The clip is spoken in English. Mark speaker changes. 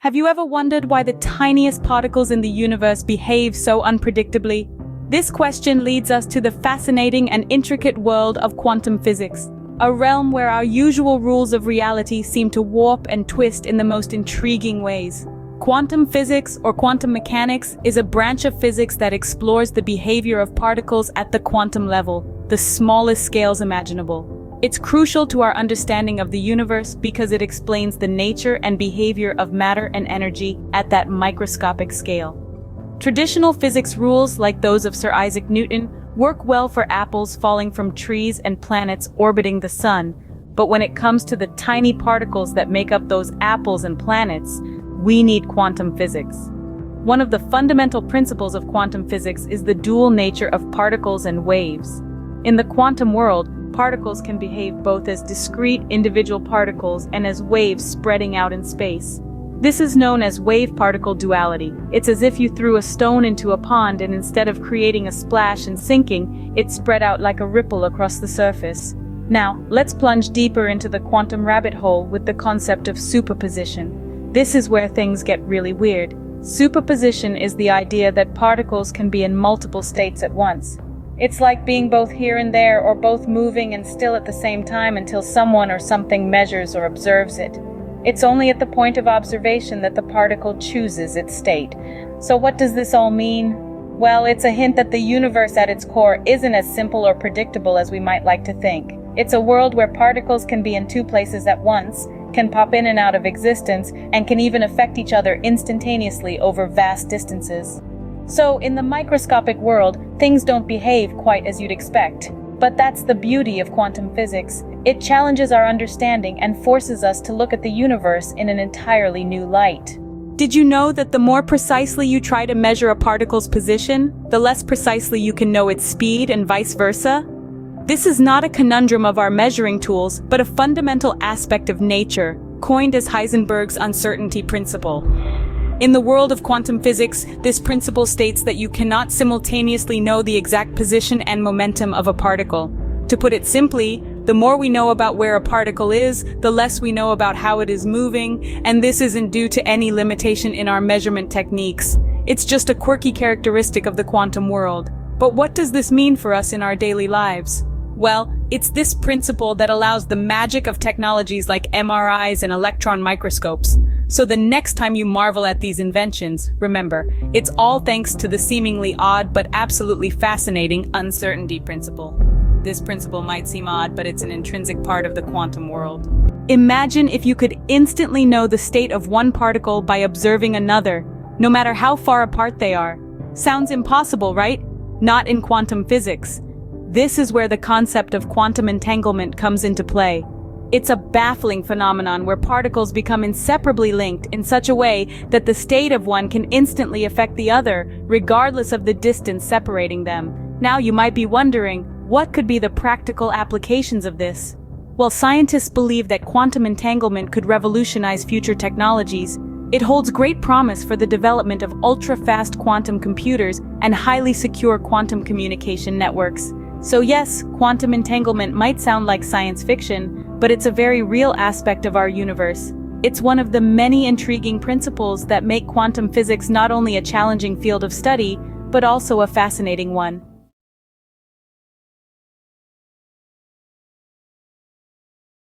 Speaker 1: Have you ever wondered why the tiniest particles in the universe behave so unpredictably? This question leads us to the fascinating and intricate world of quantum physics, a realm where our usual rules of reality seem to warp and twist in the most intriguing ways. Quantum physics, or quantum mechanics, is a branch of physics that explores the behavior of particles at the quantum level, the smallest scales imaginable. It's crucial to our understanding of the universe because it explains the nature and behavior of matter and energy at that microscopic scale. Traditional physics rules, like those of Sir Isaac Newton, work well for apples falling from trees and planets orbiting the sun, but when it comes to the tiny particles that make up those apples and planets, we need quantum physics. One of the fundamental principles of quantum physics is the dual nature of particles and waves. In the quantum world, particles can behave both as discrete individual particles and as waves spreading out in space. This is known as wave-particle duality. It's as if you threw a stone into a pond and instead of creating a splash and sinking, it spread out like a ripple across the surface. Now, let's plunge deeper into the quantum rabbit hole with the concept of superposition. This is where things get really weird. Superposition is the idea that particles can be in multiple states at once. It's like being both here and there, or both moving and still at the same time until someone or something measures or observes it. It's only at the point of observation that the particle chooses its state. So what does this all mean? Well, it's a hint that the universe at its core isn't as simple or predictable as we might like to think. It's a world where particles can be in two places at once, can pop in and out of existence, and can even affect each other instantaneously over vast distances. So, in the microscopic world, things don't behave quite as you'd expect. But that's the beauty of quantum physics. It challenges our understanding and forces us to look at the universe in an entirely new light. Did you know that the more precisely you try to measure a particle's position, the less precisely you can know its speed and vice versa? This is not a conundrum of our measuring tools, but a fundamental aspect of nature, coined as Heisenberg's uncertainty principle. In the world of quantum physics, this principle states that you cannot simultaneously know the exact position and momentum of a particle. To put it simply, the more we know about where a particle is, the less we know about how it is moving, and this isn't due to any limitation in our measurement techniques. It's just a quirky characteristic of the quantum world. But what does this mean for us in our daily lives? Well, it's this principle that allows the magic of technologies like MRIs and electron microscopes. So the next time you marvel at these inventions, remember, it's all thanks to the seemingly odd but absolutely fascinating uncertainty principle. This principle might seem odd, but it's an intrinsic part of the quantum world. Imagine if you could instantly know the state of one particle by observing another, no matter how far apart they are. Sounds impossible, right? Not in quantum physics. This is where the concept of quantum entanglement comes into play. It's a baffling phenomenon where particles become inseparably linked in such a way that the state of one can instantly affect the other, regardless of the distance separating them. Now you might be wondering, what could be the practical applications of this? Well, scientists believe that quantum entanglement could revolutionize future technologies. It holds great promise for the development of ultra-fast quantum computers and highly secure quantum communication networks. So yes, quantum entanglement might sound like science fiction, but it's a very real aspect of our universe. It's one of the many intriguing principles that make quantum physics not only a challenging field of study, but also a fascinating one.